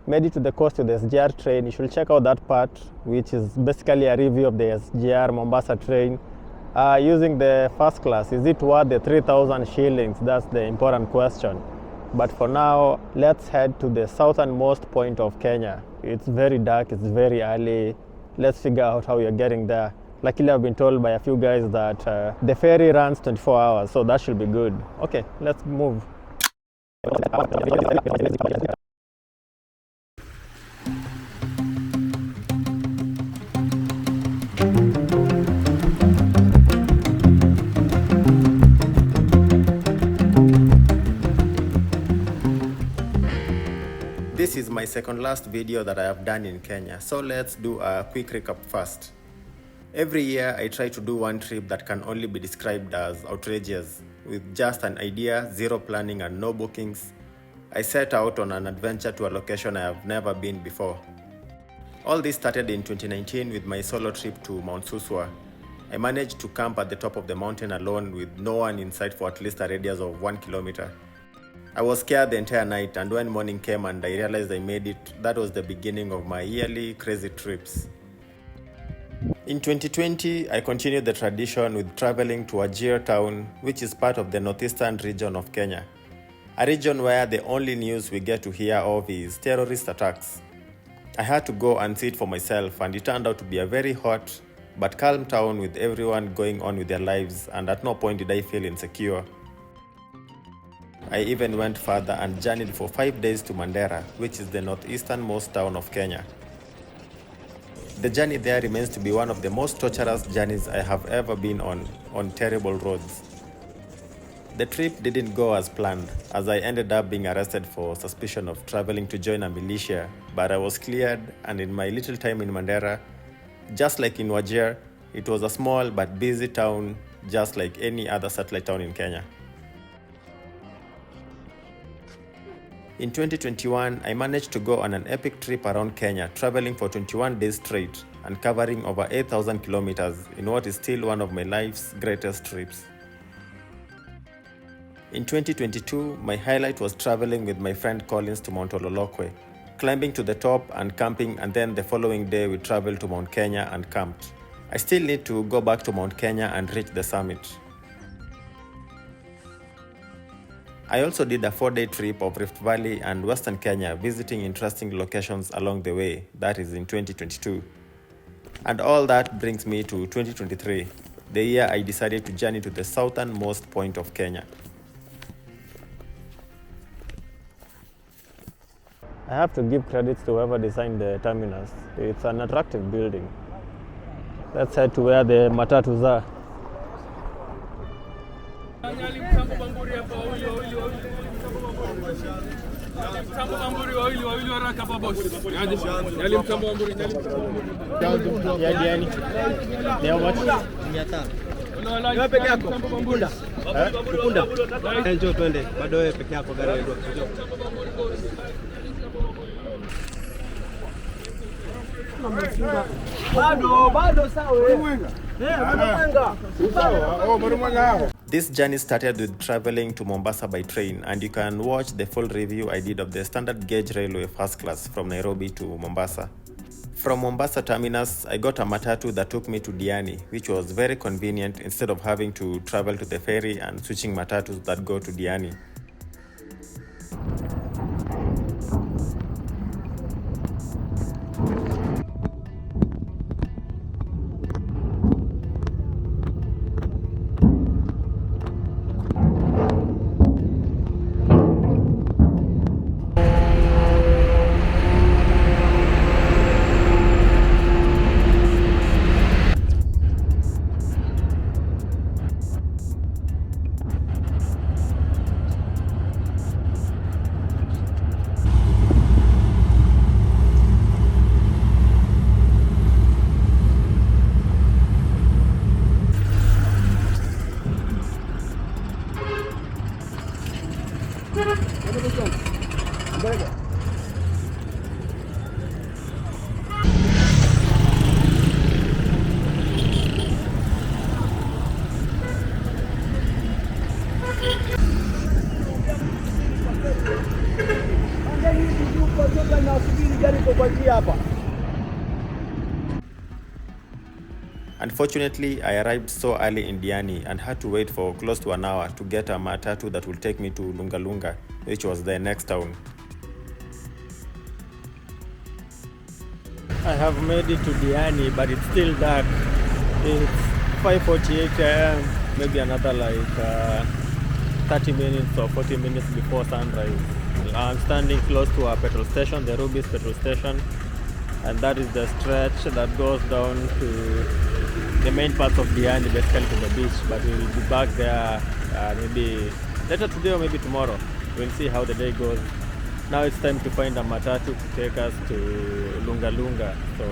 made it to the coast with the SGR train, you should check out that part, which is basically a review of the SGR Mombasa train. Using the first class, is it worth the 3,000 shillings? That's the important question. But for now, let's head to the southernmost point of Kenya. It's very dark, it's very early. Let's figure out how you're getting there. Luckily, I've been told by a few guys that the ferry runs 24 hours, so that should be good. Okay, let's move. This is my second last video that I have done in Kenya, so let's do a quick recap first. Every year I try to do one trip that can only be described as outrageous. With just an idea, zero planning and no bookings, I set out on an adventure to a location I have never been before. All this started in 2019 with my solo trip to Mount Suswa. I managed to camp at the top of the mountain alone with no one in sight for at least a radius of 1 kilometer. I was scared the entire night, and when morning came and I realized I made it, that was the beginning of my yearly crazy trips. In 2020, I continued the tradition with traveling to Wajir town, which is part of the northeastern region of Kenya. A region where the only news we get to hear of is terrorist attacks. I had to go and see it for myself, and it turned out to be a very hot but calm town with everyone going on with their lives, and at no point did I feel insecure. I even went further and journeyed for 5 days to Mandera, which is the northeasternmost town of Kenya. The journey there remains to be one of the most torturous journeys I have ever been on terrible roads. The trip didn't go as planned, as I ended up being arrested for suspicion of traveling to join a militia, but I was cleared, and in my little time in Mandera, just like in Wajir, it was a small but busy town, just like any other satellite town in Kenya. In 2021, I managed to go on an epic trip around Kenya, traveling for 21 days straight and covering over 8,000 kilometers in what is still one of my life's greatest trips. In 2022, my highlight was traveling with my friend Collins to Mount Ololokwe, climbing to the top and camping, and then the following day we traveled to Mount Kenya and camped. I still need to go back to Mount Kenya and reach the summit. I also did a 4-day trip of Rift Valley and Western Kenya, visiting interesting locations along the way, that is in 2022. And all that brings me to 2023, the year I decided to journey to the southernmost point of Kenya. I have to give credits to whoever designed the terminus. It's an attractive building. Let's head to where the matatus are. Yeah, Diani. How much? Wewe peke yako? Mkunda. Mkunda. Njoo twende. Bado wewe peke yako gari ndio. Bado sawa. This journey started with traveling to Mombasa by train, and you can watch the full review I did of the standard gauge railway first class from Nairobi to Mombasa. From Mombasa terminus, I got a matatu that took me to Diani, which was very convenient instead of having to travel to the ferry and switching matatus that go to Diani. Unfortunately, I arrived so early in Diani and had to wait for close to an hour to get a matatu that will take me to Lunga, which was the next town. I have made it to Diani, but it's still dark. It's 5:48 a.m., maybe another 30 minutes or 40 minutes before sunrise. I'm standing close to a petrol station, the Rubis petrol station, and that is the stretch that goes down to the main parts of Diani, basically to the beach. But we'll be back there maybe later today or maybe tomorrow. We'll see how the day goes. Now it's time to find a matatu to take us to Lunga. So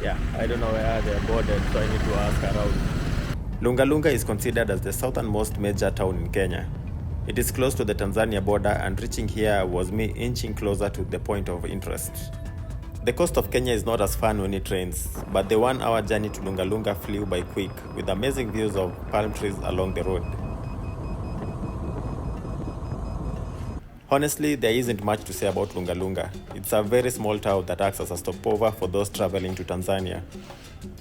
yeah, I don't know where they're boarded, so I need to ask around. Lunga is considered as the southernmost major town in Kenya. It is close to the Tanzania border, and reaching here was me inching closer to the point of interest. The coast of Kenya is not as fun when it rains, but the 1 hour journey to Lunga flew by quick, with amazing views of palm trees along the road. Honestly, there isn't much to say about Lunga. It's a very small town that acts as a stopover for those traveling to Tanzania.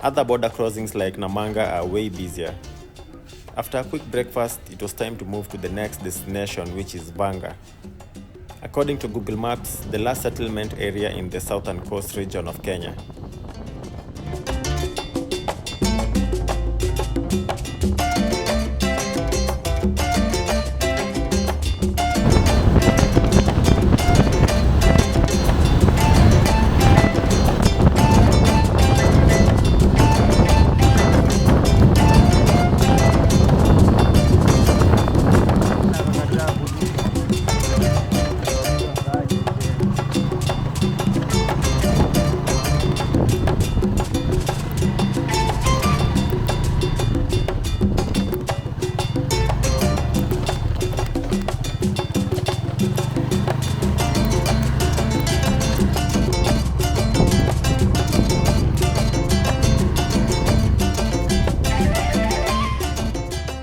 Other border crossings like Namanga are way busier. After a quick breakfast, it was time to move to the next destination, which is Vanga. According to Google Maps, the last settlement area in the southern coast region of Kenya.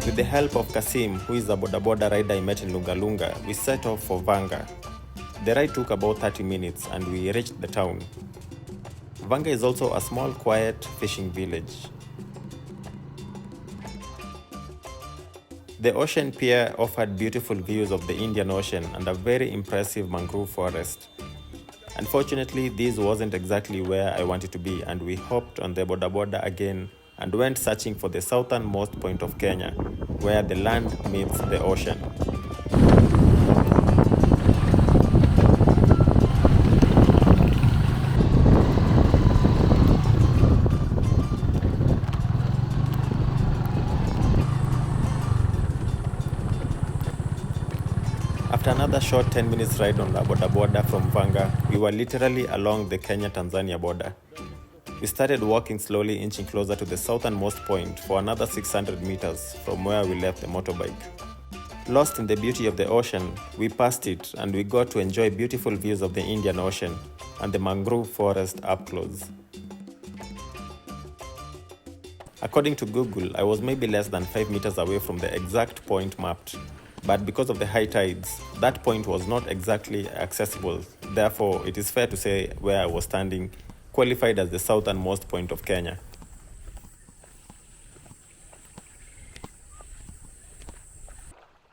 With the help of Kasim, who is a boda rider I met in Lunga, we set off for Vanga. The ride took about 30 minutes and we reached the town. Vanga is also a small, quiet fishing village. The ocean pier offered beautiful views of the Indian Ocean and a very impressive mangrove forest. Unfortunately, this wasn't exactly where I wanted to be, and we hopped on the boda again and went searching for the southernmost point of Kenya, where the land meets the ocean. After another short 10 minutes ride on the boda from Vanga, we were literally along the Kenya-Tanzania border. We started walking slowly, inching closer to the southernmost point for another 600 meters from where we left the motorbike. Lost in the beauty of the ocean, we passed it and we got to enjoy beautiful views of the Indian Ocean and the mangrove forest up close. According to Google, I was maybe less than 5 meters away from the exact point mapped, but because of the high tides, that point was not exactly accessible. Therefore, it is fair to say where I was standing qualified as the southernmost point of Kenya.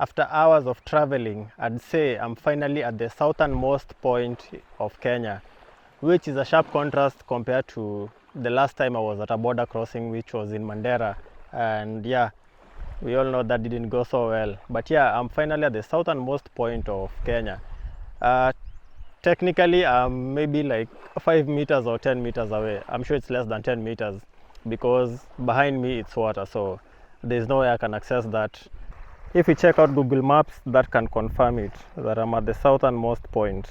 After hours of traveling, I'd say I'm finally at the southernmost point of Kenya, which is a sharp contrast compared to the last time I was at a border crossing, which was in Mandera. And yeah, we all know that didn't go so well. But yeah, I'm finally at the southernmost point of Kenya. Technically, I'm maybe like 5 meters or 10 meters away. I'm sure it's less than 10 meters because behind me it's water, so there's no way I can access that. If we check out Google Maps, that can confirm it, that I'm at the southernmost point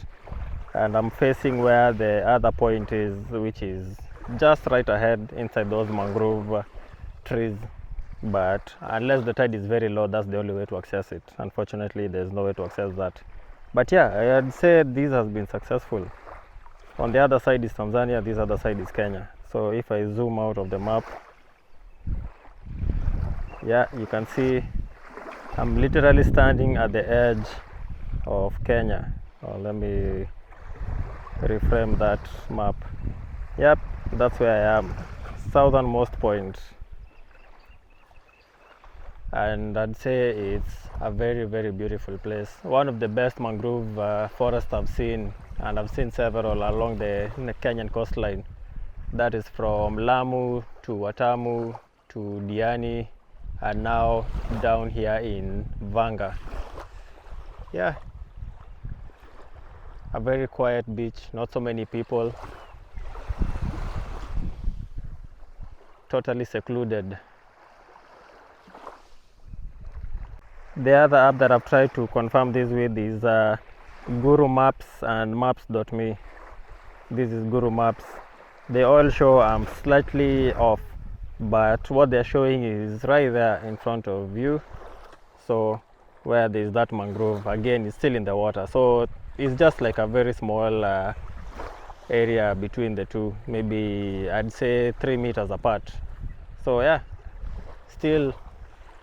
and I'm facing where the other point is, which is just right ahead inside those mangrove trees. But unless the tide is very low, that's the only way to access it. Unfortunately, there's no way to access that. But yeah, I'd say this has been successful. On the other side is Tanzania, this other side is Kenya. So if I zoom out of the map, yeah, you can see I'm literally standing at the edge of Kenya. Let me reframe that map. Yep, that's where I am, southernmost point. And I'd say it's a very, very beautiful place. One of the best mangrove forests I've seen, and I've seen several along the Kenyan coastline. That is from Lamu to Watamu to Diani, and now down here in Vanga. Yeah, a very quiet beach, not so many people, totally secluded. The other app that I've tried to confirm this with is Guru Maps and Maps.me. This is Guru Maps. They all show I'm slightly off, but what they're showing is right there in front of you. So where there's that mangrove, again, it's still in the water. So it's just like a very small area between the two, maybe I'd say 3 meters apart. So yeah, still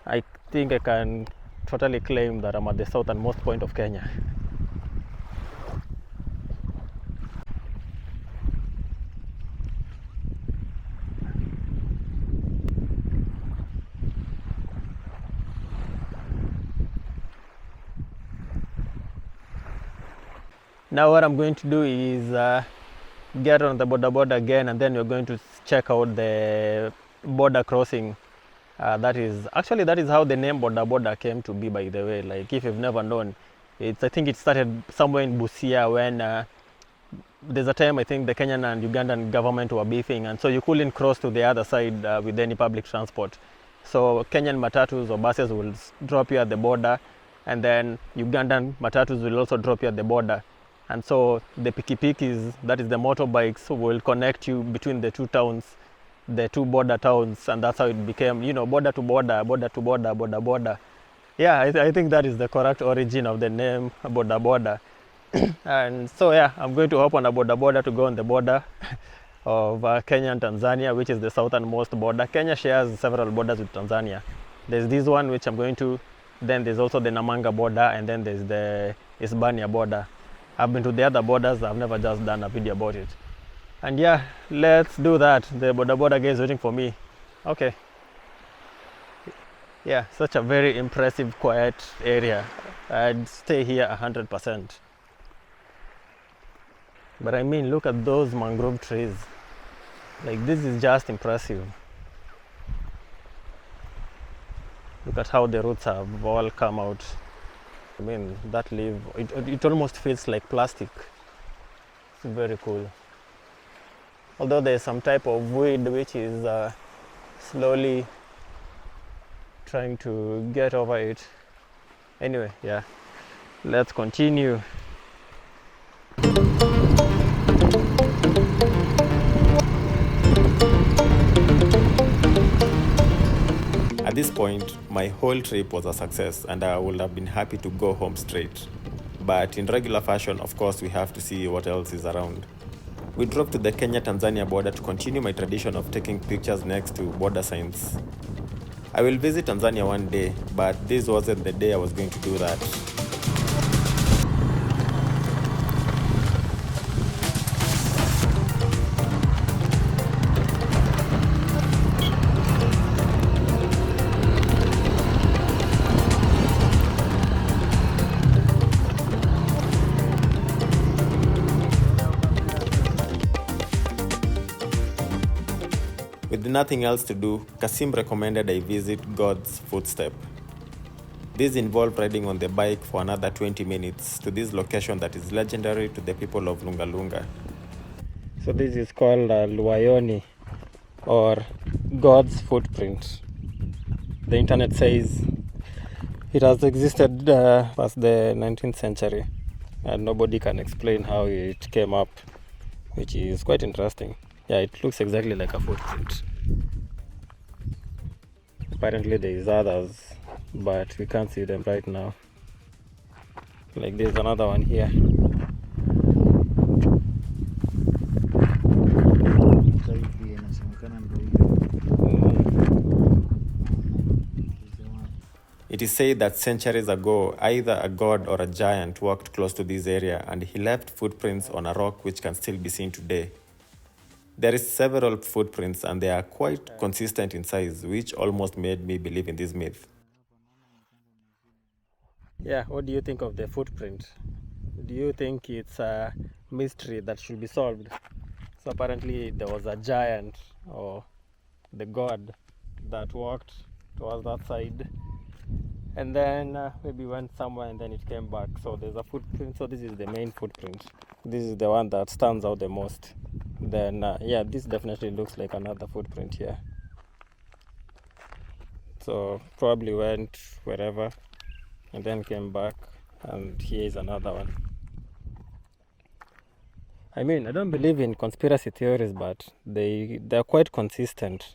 I think I can totally claim that I'm at the southernmost point of Kenya. Now what I'm going to do is get on the border again, and then we're going to check out the border crossing. That is how the name border came to be, by the way. Like, if you've never known, I think it started somewhere in Busia when there's a time I think the Kenyan and Ugandan government were beefing, and so you couldn't cross to the other side with any public transport. So Kenyan matatus or buses will drop you at the border, and then Ugandan matatus will also drop you at the border. And so the pikipikis, that is the motorbikes, will connect you between the two towns, the two border towns, and that's how it became, border to border, border to border, border border. Yeah, I think that is the correct origin of the name border. And so yeah, I'm going to hop on a border to go on the border of Kenya and Tanzania, which is the southernmost border. Kenya shares several borders with Tanzania. There's this one which I'm going to, then there's also the Namanga border, and then there's the Hispania border. I've been to the other borders, I've never just done a video about it. And yeah, let's do that. The border guy is waiting for me. Okay. Yeah, such a very impressive, quiet area. I'd stay here 100%. But I mean, look at those mangrove trees. Like, this is just impressive. Look at how the roots have all come out. I mean, that leaf, it almost feels like plastic. It's very cool. Although there's some type of weed which is slowly trying to get over it. Anyway, yeah, let's continue. At this point, my whole trip was a success, and I would have been happy to go home straight. But in regular fashion, of course, we have to see what else is around. We drove to the Kenya-Tanzania border to continue my tradition of taking pictures next to border signs. I will visit Tanzania one day, but this wasn't the day I was going to do that. With nothing else to do, Kasim recommended I visit God's Footstep. This involved riding on the bike for another 20 minutes to this location that is legendary to the people of Lunga. So this is called Luayoni, or God's Footprint. The internet says it has existed past the 19th century, and nobody can explain how it came up, which is quite interesting. Yeah, it looks exactly like a footprint. Apparently there is others, but we can't see them right now. Like, there's another one here. It It is said that centuries ago, either a god or a giant walked close to this area and he left footprints on a rock which can still be seen today. There is several footprints and they are quite consistent in size, which almost made me believe in this myth. Yeah, what do you think of the footprint? Do you think it's a mystery that should be solved? So apparently there was a giant or the god that walked towards that side and then maybe went somewhere and then it came back. So there's a footprint. So this is the main footprint. This is the one that stands out the most. Then yeah, this definitely looks like another footprint here. So probably went wherever and then came back, and here is another one. I mean, I don't believe in conspiracy theories, but they're quite consistent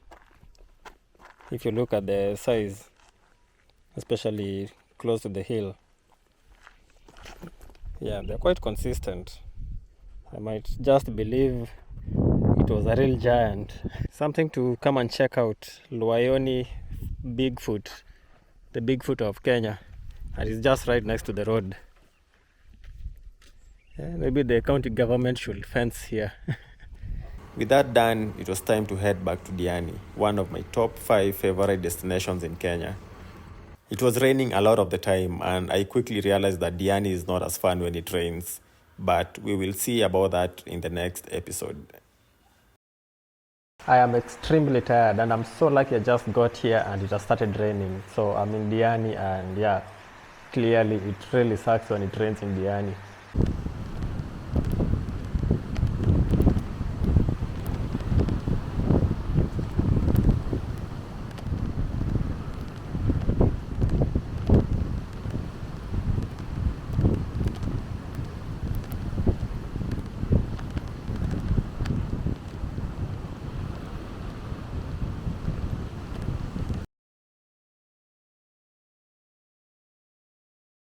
if you look at the size, especially close to the hill. Yeah, they're quite consistent. I might just believe it was a real giant. Something to come and check out, Luayoni Bigfoot, the Bigfoot of Kenya, and it's just right next to the road. Yeah, maybe the county government should fence here. With that done, it was time to head back to Diani, one of my top 5 favorite destinations in Kenya. It was raining a lot of the time, and I quickly realized that Diani is not as fun when it rains, but we will see about that in the next episode. I am extremely tired and I'm so lucky I just got here and it has started raining. So I'm in Diani and yeah, clearly it really sucks when it rains in Diani.